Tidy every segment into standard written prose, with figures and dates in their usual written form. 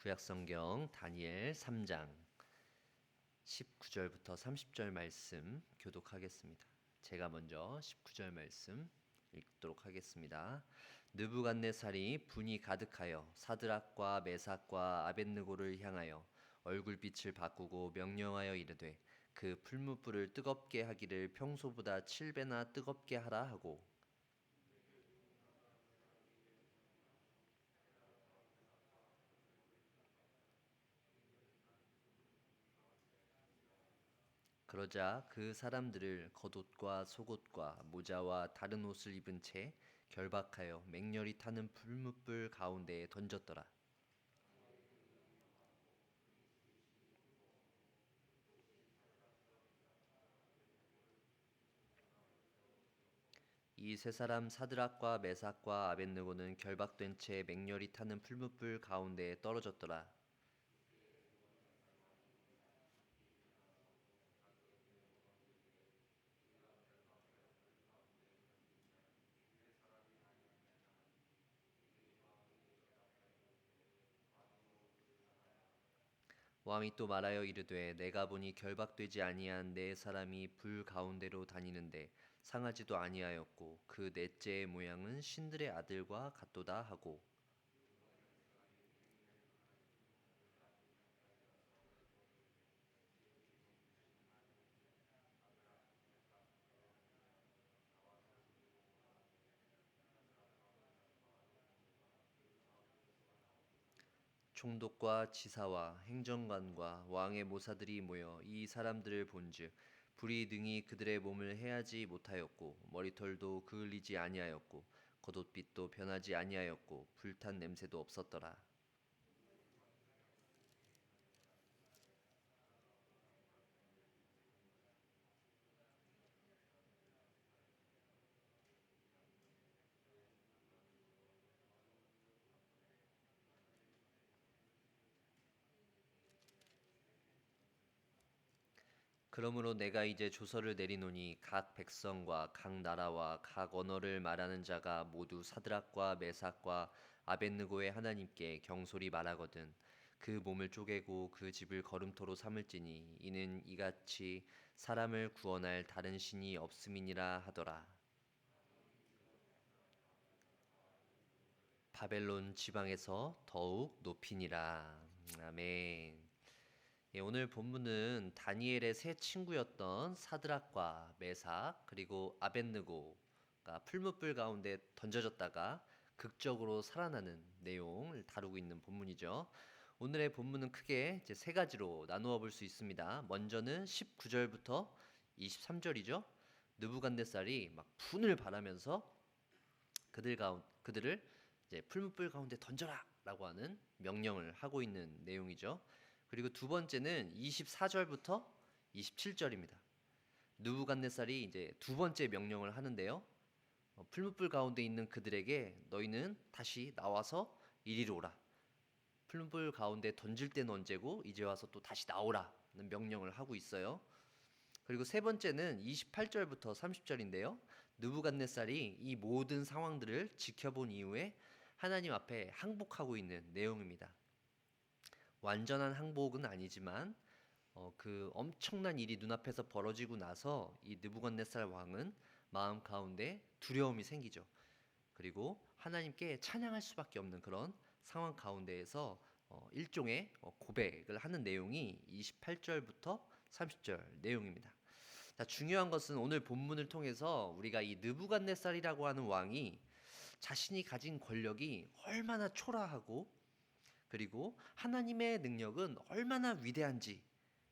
구약성경 다니엘 3장 19절부터 30절 말씀 교독하겠습니다. 제가 먼저 19절 말씀 읽도록 하겠습니다. 느부갓네살이 분이 가득하여 사드락과 메삭과 아벳느고를 향하여 얼굴빛을 바꾸고 명령하여 이르되 그 풀무불을 뜨겁게 하기를 평소보다 7배나 뜨겁게 하라 하고 그러자 그 사람들을 겉옷과 속옷과 모자와 다른 옷을 입은 채 결박하여 맹렬히 타는 풀무불 가운데에 던졌더라. 이 세 사람 사드락과 메삭과 아벳느고는 결박된 채 맹렬히 타는 풀무불 가운데에 떨어졌더라. 왕이 또 말하여 이르되 내가 보니 결박되지 아니한 네 사람이 불 가운데로 다니는데 상하지도 아니하였고 그 넷째의 모양은 신들의 아들과 같도다 하고 총독과 지사와 행정관과 왕의 모사들이 모여 이 사람들을 본즉 불이 능히 그들의 몸을 해하지 못하였고 머리털도 그을리지 아니하였고 겉옷빛도 변하지 아니하였고 불탄 냄새도 없었더라. 그러므로 내가 이제 조서를 내리노니 각 백성과 각 나라와 각 언어를 말하는 자가 모두 사드락과 메삭과 아벳느고의 하나님께 경솔히 말하거든 그 몸을 쪼개고 그 집을 거름토로 삼을지니 이는 이같이 사람을 구원할 다른 신이 없음이니라 하더라. 바벨론 지방에서 더욱 높이니라. 아멘. 예, 오늘 본문은 다니엘의 세 친구였던 사드락과 메삭 그리고 아벳느고가 풀무불 가운데 던져졌다가 극적으로 살아나는 내용을 다루고 있는 본문이죠. 오늘의 본문은 크게 이제 세 가지로 나누어 볼 수 있습니다. 먼저는 19절부터 23절이죠. 느부갓네살이 막 분을 발하면서 그들을 이제 풀무불 가운데 던져라라고 하는 명령을 하고 있는 내용이죠. 그리고 두 번째는 24절부터 27절입니다. 느부갓네살이 이제 두 번째 명령을 하는데요. 풀무불 가운데 있는 그들에게 너희는 다시 나와서 이리로 오라. 풀무불 가운데 던질 때는 언제고 이제 와서 또 다시 나오라는 명령을 하고 있어요. 그리고 세 번째는 28절부터 30절인데요. 느부갓네살이 이 모든 상황들을 지켜본 이후에 하나님 앞에 항복하고 있는 내용입니다. 완전한 항복은 아니지만 그 엄청난 일이 눈앞에서 벌어지고 나서 이 느부갓네살 왕은 마음 가운데 두려움이 생기죠. 그리고 하나님께 찬양할 수밖에 없는 그런 상황 가운데에서 일종의 고백을 하는 내용이 28절부터 30절 내용입니다. 자, 중요한 것은 오늘 본문을 통해서 우리가 이 느부갓네살이라고 하는 왕이 자신이 가진 권력이 얼마나 초라하고 그리고 하나님의 능력은 얼마나 위대한지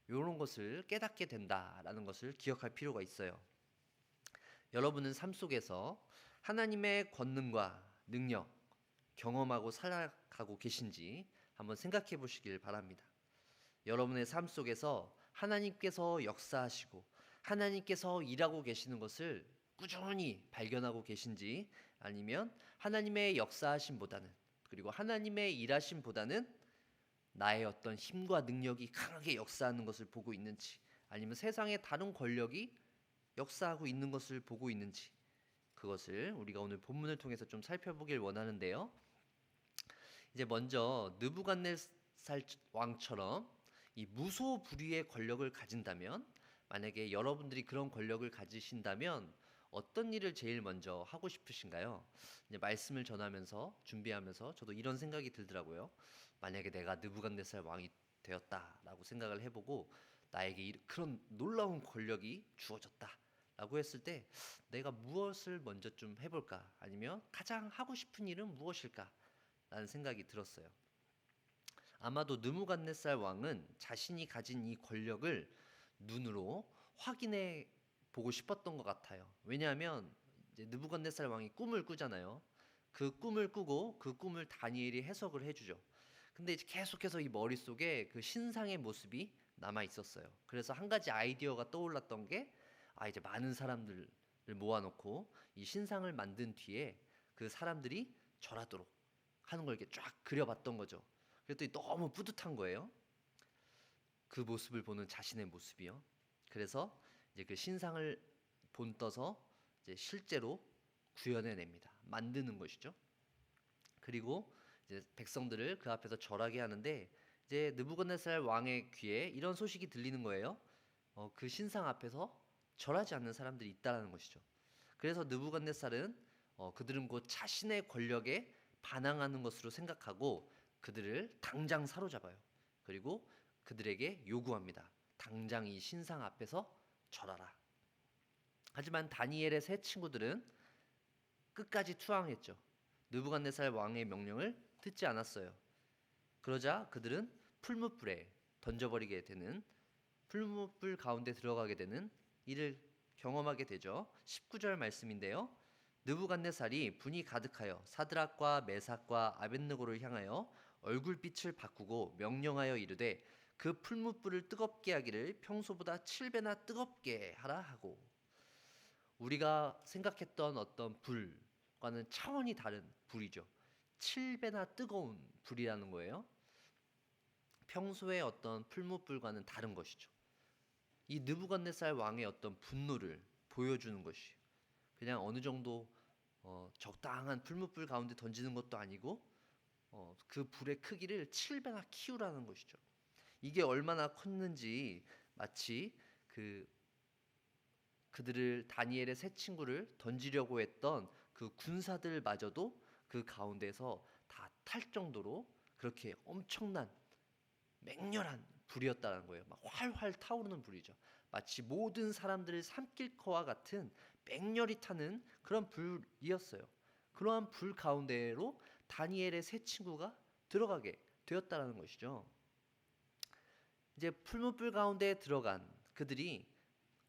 이런 것을 깨닫게 된다라는 것을 기억할 필요가 있어요. 여러분은 삶 속에서 하나님의 권능과 능력 경험하고 살아가고 계신지 한번 생각해 보시길 바랍니다. 여러분의 삶 속에서 하나님께서 역사하시고 하나님께서 일하고 계시는 것을 꾸준히 발견하고 계신지 아니면 하나님의 역사하심보다는 그리고 하나님의 일하심보다는 나의 어떤 힘과 능력이 강하게 역사하는 것을 보고 있는지 아니면 세상의 다른 권력이 역사하고 있는 것을 보고 있는지 그것을 우리가 오늘 본문을 통해서 좀 살펴보길 원하는데요. 이제 먼저 느부갓네살 왕처럼 이 무소불위의 권력을 가진다면, 만약에 여러분들이 그런 권력을 가지신다면 어떤 일을 제일 먼저 하고 싶으신가요? 이제 말씀을 전하면서 준비하면서 저도 이런 생각이 들더라고요. 만약에 내가 느부갓네살 왕이 되었다라고 생각을 해보고 나에게 그런 놀라운 권력이 주어졌다라고 했을 때 내가 무엇을 먼저 좀 해볼까? 아니면 가장 하고 싶은 일은 무엇일까? 라는 생각이 들었어요. 아마도 느부갓네살 왕은 자신이 가진 이 권력을 눈으로 확인해 보고 싶었던 것 같아요. 왜냐하면 이제 느부갓네살 왕이 꿈을 꾸잖아요. 그 꿈을 꾸고 그 꿈을 다니엘이 해석을 해주죠. 근데 이제 계속해서 이 머릿속에 그 신상의 모습이 남아 있었어요. 그래서 한 가지 아이디어가 떠올랐던 게, 이제 많은 사람들을 모아놓고 이 신상을 만든 뒤에 그 사람들이 절하도록 하는 걸 이렇게 쫙 그려봤던 거죠. 그랬더니 너무 뿌듯한 거예요. 그 모습을 보는 자신의 모습이요. 그래서 이제 그 신상을 본떠서 이제 실제로 구현해냅니다. 만드는 것이죠. 그리고 이제 백성들을 그 앞에서 절하게 하는데, 이제 느부갓네살 왕의 귀에 이런 소식이 들리는 거예요. 그 신상 앞에서 절하지 않는 사람들이 있다라는 것이죠. 그래서 느부갓네살은 그들은 곧 자신의 권력에 반항하는 것으로 생각하고 그들을 당장 사로잡아요. 그리고 그들에게 요구합니다. 당장 이 신상 앞에서 절하라. 하지만 다니엘의 세 친구들은 끝까지 투항했죠. 느부갓네살 왕의 명령을 듣지 않았어요. 그러자 그들은 풀무불에 던져버리게 되는, 풀무불 가운데 들어가게 되는 일을 경험하게 되죠. 19절 말씀인데요. 느부갓네살이 분이 가득하여 사드락과 메삭과 아벳느고를 향하여 얼굴빛을 바꾸고 명령하여 이르되 그 풀무불을 뜨겁게 하기를 평소보다 7배나 뜨겁게 하라 하고. 우리가 생각했던 어떤 불과는 차원이 다른 불이죠. 7배나 뜨거운 불이라는 거예요. 평소의 어떤 풀무불과는 다른 것이죠. 이 느부갓네살 왕의 어떤 분노를 보여주는 것이, 그냥 어느 정도 적당한 풀무불 가운데 던지는 것도 아니고 그 불의 크기를 7배나 키우라는 것이죠. 이게 얼마나 컸는지 마치 그들을, 다니엘의 세 친구를 던지려고 했던 그 군사들마저도 그 가운데서 다 탈 정도로 그렇게 엄청난 맹렬한 불이었다는 거예요. 막 활활 타오르는 불이죠. 마치 모든 사람들을 삼킬 것과 같은 맹렬히 타는 그런 불이었어요. 그러한 불 가운데로 다니엘의 세 친구가 들어가게 되었다는 것이죠. 이제 풀무불 가운데 들어간 그들이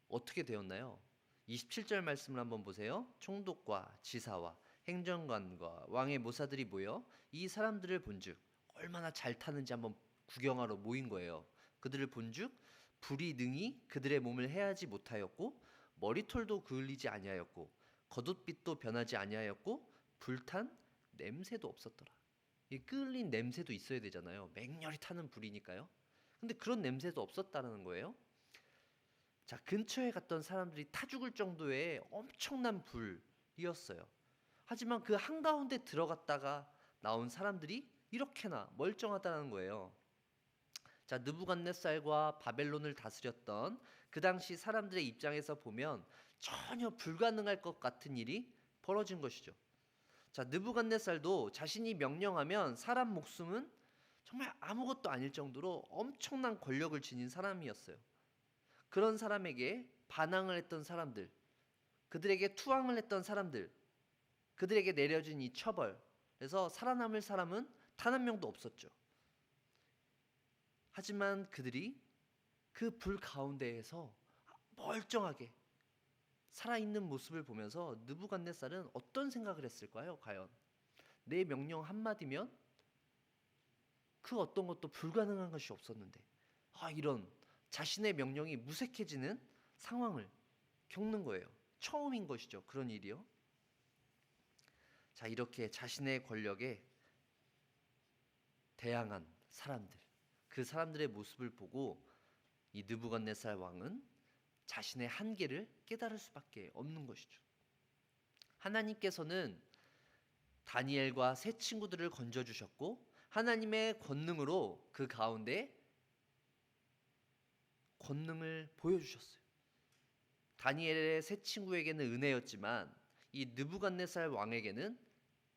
어떻게 되었나요? 27절 말씀을 한번 보세요. 총독과 지사와 행정관과 왕의 모사들이 모여 이 사람들을 본즉 얼마나 잘 타는지 한번 구경하러 모인 거예요. 그들을 본즉 불이 능히 그들의 몸을 해하지 못하였고 머리털도 그을리지 아니하였고 겉옷빛도 변하지 아니하였고 불탄 냄새도 없었더라. 이 끓는 냄새도 있어야 되잖아요. 맹렬히 타는 불이니까요. 근데 그런 냄새도 없었다는 거예요. 자, 근처에 갔던 사람들이 타 죽을 정도의 엄청난 불이었어요. 하지만 그 한가운데 들어갔다가 나온 사람들이 이렇게나 멀쩡하다는 거예요. 자, 느부갓네살과 바벨론을 다스렸던 그 당시 사람들의 입장에서 보면 전혀 불가능할 것 같은 일이 벌어진 것이죠. 자, 느부갓네살도 자신이 명령하면 사람 목숨은 정말 아무것도 아닐 정도로 엄청난 권력을 지닌 사람이었어요. 그런 사람에게 반항을 했던 사람들, 그들에게 투항을 했던 사람들, 그들에게 내려진 이 처벌, 그래서 살아남을 사람은 단 한 명도 없었죠. 하지만 그들이 그 불 가운데에서 멀쩡하게 살아있는 모습을 보면서 느부갓네살은 어떤 생각을 했을까요? 과연 내 명령 한마디면 그 어떤 것도 불가능한 것이 없었는데, 이런 자신의 명령이 무색해지는 상황을 겪는 거예요. 처음인 것이죠. 그런 일이요. 자, 이렇게 자신의 권력에 대항한 사람들, 그 사람들의 모습을 보고 이 느부갓네살 왕은 자신의 한계를 깨달을 수밖에 없는 것이죠. 하나님께서는 다니엘과 세 친구들을 건져주셨고 하나님의 권능으로 그 가운데 권능을 보여주셨어요. 다니엘의 세 친구에게는 은혜였지만 이 느부갓네살 왕에게는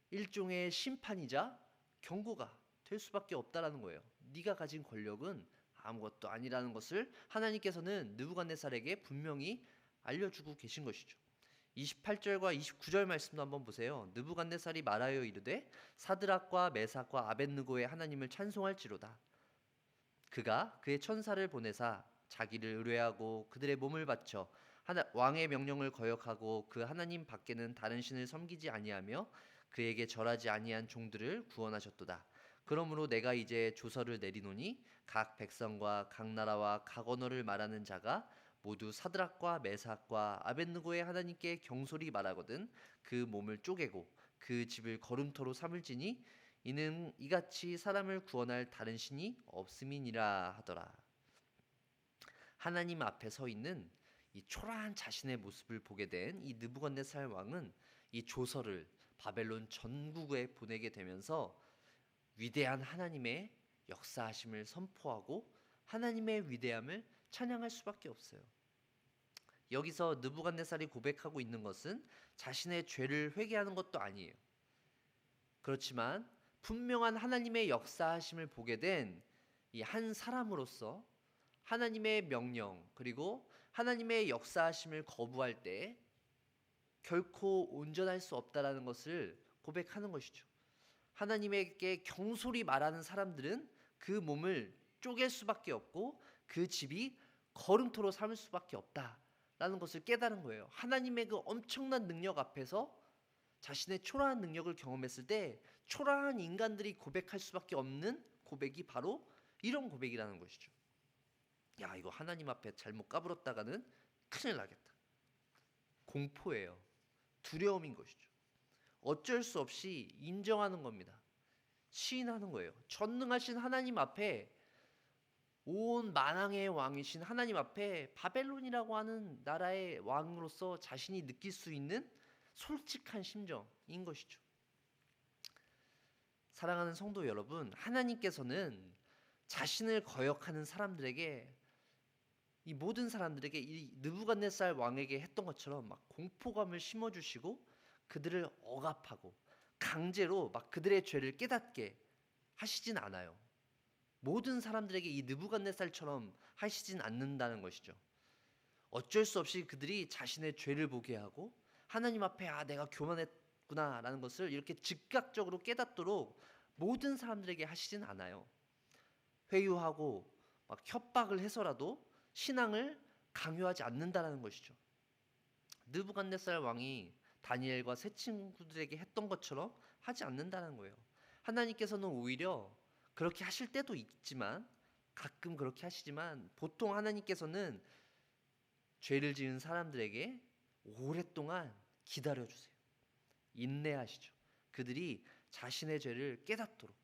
일종의 심판이자 경고가 될 수밖에 없다라는 거예요. 네가 가진 권력은 아무것도 아니라는 것을 하나님께서는 느부갓네살에게 분명히 알려주고 계신 것이죠. 28절과 29절 말씀도 한번 보세요. 느부갓네살이 말하여 이르되 사드락과 메삭과 아벳느고의 하나님을 찬송할지로다. 그가 그의 천사를 보내사 자기를 의뢰하고 그들의 몸을 바쳐 왕의 명령을 거역하고 그 하나님 밖에는 다른 신을 섬기지 아니하며 그에게 절하지 아니한 종들을 구원하셨도다. 그러므로 내가 이제 조서를 내리노니 각 백성과 각 나라와 각 언어를 말하는 자가 모두 사드락과 메삭과 아벳느고의 하나님께 경솔히 말하거든 그 몸을 쪼개고 그 집을 거름토로 삼을지니 이는 이같이 사람을 구원할 다른 신이 없음이니라 하더라. 하나님 앞에 서 있는 이 초라한 자신의 모습을 보게 된 이 느부갓네살 왕은 이 조서를 바벨론 전국에 보내게 되면서 위대한 하나님의 역사하심을 선포하고 하나님의 위대함을 찬양할 수밖에 없어요. 여기서 느부갓네살이 고백하고 있는 것은 자신의 죄를 회개하는 것도 아니에요. 그렇지만 분명한 하나님의 역사하심을 보게 된 이 한 사람으로서 하나님의 명령 그리고 하나님의 역사하심을 거부할 때 결코 온전할 수 없다라는 것을 고백하는 것이죠. 하나님에게 경솔히 말하는 사람들은 그 몸을 쪼갤 수밖에 없고 그 집이 거름토로 삼을 수밖에 없다라는 것을 깨달은 거예요. 하나님의 그 엄청난 능력 앞에서 자신의 초라한 능력을 경험했을 때 초라한 인간들이 고백할 수밖에 없는 고백이 바로 이런 고백이라는 것이죠. 야, 이거 하나님 앞에 잘못 까불었다가는 큰일 나겠다. 공포예요. 두려움인 것이죠. 어쩔 수 없이 인정하는 겁니다. 시인하는 거예요. 전능하신 하나님 앞에, 온 만왕의 왕이신 하나님 앞에 바벨론이라고 하는 나라의 왕으로서 자신이 느낄 수 있는 솔직한 심정인 것이죠. 사랑하는 성도 여러분, 하나님께서는 자신을 거역하는 사람들에게, 이 모든 사람들에게 이 느부갓네살 왕에게 했던 것처럼 막 공포감을 심어주시고 그들을 억압하고 강제로 막 그들의 죄를 깨닫게 하시진 않아요. 모든 사람들에게 이 느부갓네살처럼 하시진 않는다는 것이죠. 어쩔 수 없이 그들이 자신의 죄를 보게 하고 하나님 앞에 내가 교만했구나라는 것을 이렇게 즉각적으로 깨닫도록 모든 사람들에게 하시진 않아요. 회유하고 막 협박을 해서라도 신앙을 강요하지 않는다라는 것이죠. 느부갓네살 왕이 다니엘과 세 친구들에게 했던 것처럼 하지 않는다는 거예요. 하나님께서는 오히려 그렇게 하실 때도 있지만, 가끔 그렇게 하시지만, 보통 하나님께서는 죄를 지은 사람들에게 오랫동안 기다려주세요. 인내하시죠. 그들이 자신의 죄를 깨닫도록,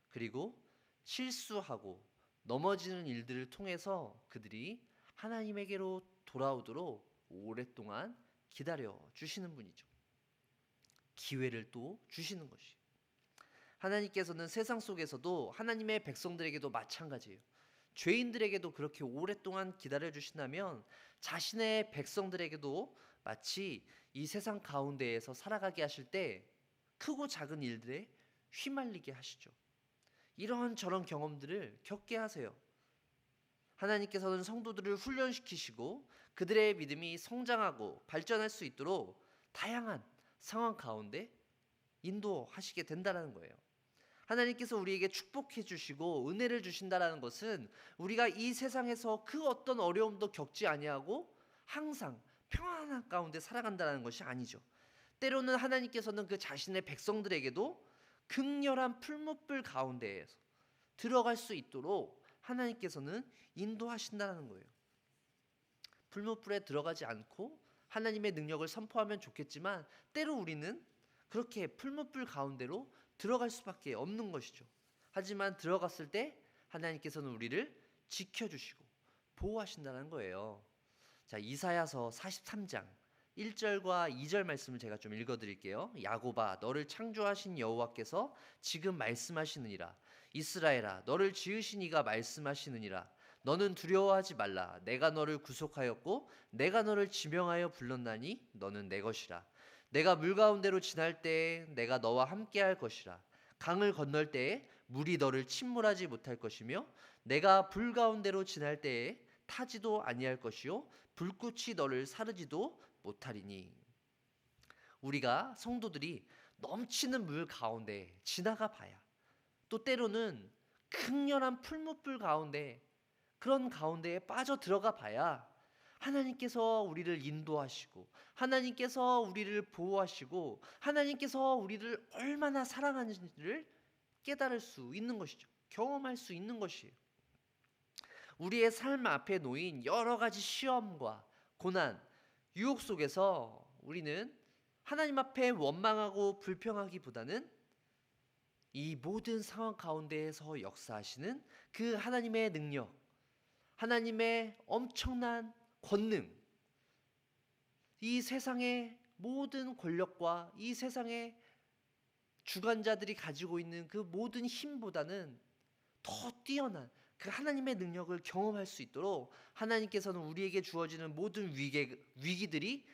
그리고 실수하고 넘어지는 일들을 통해서 그들이 하나님에게로 돌아오도록 오랫동안 기다려 주시는 분이죠. 기회를 또 주시는 것이. 하나님께서는 세상 속에서도 하나님의 백성들에게도 마찬가지예요. 죄인들에게도 그렇게 오랫동안 기다려 주신다면 자신의 백성들에게도 마치 이 세상 가운데에서 살아가게 하실 때 크고 작은 일들에 휘말리게 하시죠. 이런저런 경험들을 겪게 하세요. 하나님께서는 성도들을 훈련시키시고 그들의 믿음이 성장하고 발전할 수 있도록 다양한 상황 가운데 인도하시게 된다는 거예요. 하나님께서 우리에게 축복해 주시고 은혜를 주신다는 것은 우리가 이 세상에서 그 어떤 어려움도 겪지 아니하고 항상 평안한 가운데 살아간다는 것이 아니죠. 때로는 하나님께서는 그 자신의 백성들에게도 극렬한 풀무불 가운데에서 들어갈 수 있도록 하나님께서는 인도하신다는 거예요. 풀무불에 들어가지 않고 하나님의 능력을 선포하면 좋겠지만 때로 우리는 그렇게 풀무불 가운데로 들어갈 수밖에 없는 것이죠. 하지만 들어갔을 때 하나님께서는 우리를 지켜주시고 보호하신다는 거예요. 자, 이사야서 43장 1절과 2절 말씀을 제가 좀 읽어드릴게요. 야곱아, 너를 창조하신 여호와께서 지금 말씀하시느니라. 이스라엘아, 너를 지으신 이가 말씀하시느니라. 너는 두려워하지 말라. 내가 너를 구속하였고 내가 너를 지명하여 불렀나니 너는 내 것이라. 내가 물 가운데로 지날 때에 내가 너와 함께할 것이라. 강을 건널 때에 물이 너를 침몰하지 못할 것이며 내가 불 가운데로 지날 때에 타지도 아니할 것이요 불꽃이 너를 사르지도 못하리니. 우리가 성도들이 넘치는 물 가운데 지나가 봐야, 또 때로는 극렬한 풀무불 가운데, 그런 가운데에 빠져 들어가 봐야 하나님께서 우리를 인도하시고 하나님께서 우리를 보호하시고 하나님께서 우리를 얼마나 사랑하는지를 깨달을 수 있는 것이죠. 경험할 수 있는 것이에요. 우리의 삶 앞에 놓인 여러 가지 시험과 고난, 유혹 속에서 우리는 하나님 앞에 원망하고 불평하기보다는 이 모든 상황 가운데에서 역사하시는 그 하나님의 능력, 하나님의 엄청난 권능, 이 세상의 모든 권력과 이 세상의 주관자들이 가지고 있는 그 모든 힘보다는 더 뛰어난 그 하나님의 능력을 경험할 수 있도록 하나님께서는 우리에게 주어지는 모든 위기들이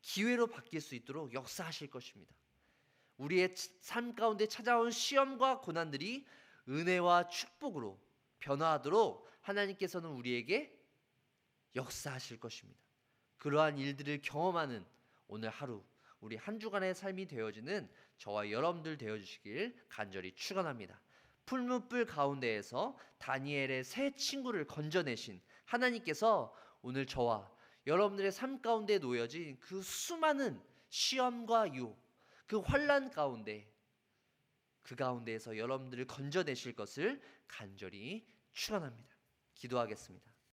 기회로 바뀔 수 있도록 역사하실 것입니다. 우리의 삶 가운데 찾아온 시험과 고난들이 은혜와 축복으로 변화하도록 하나님께서는 우리에게 역사하실 것입니다. 그러한 일들을 경험하는 오늘 하루, 우리 한 주간의 삶이 되어지는 저와 여러분들 되어주시길 간절히 축원합니다. 풀무불 가운데에서 다니엘의 세 친구를 건져내신 하나님께서 오늘 저와 여러분들의 삶 가운데 놓여진 그 수많은 시험과 유혹, 그 환난 가운데, 그 가운데에서 여러분들을 건져내실 것을 간절히 축원합니다. 기도하겠습니다.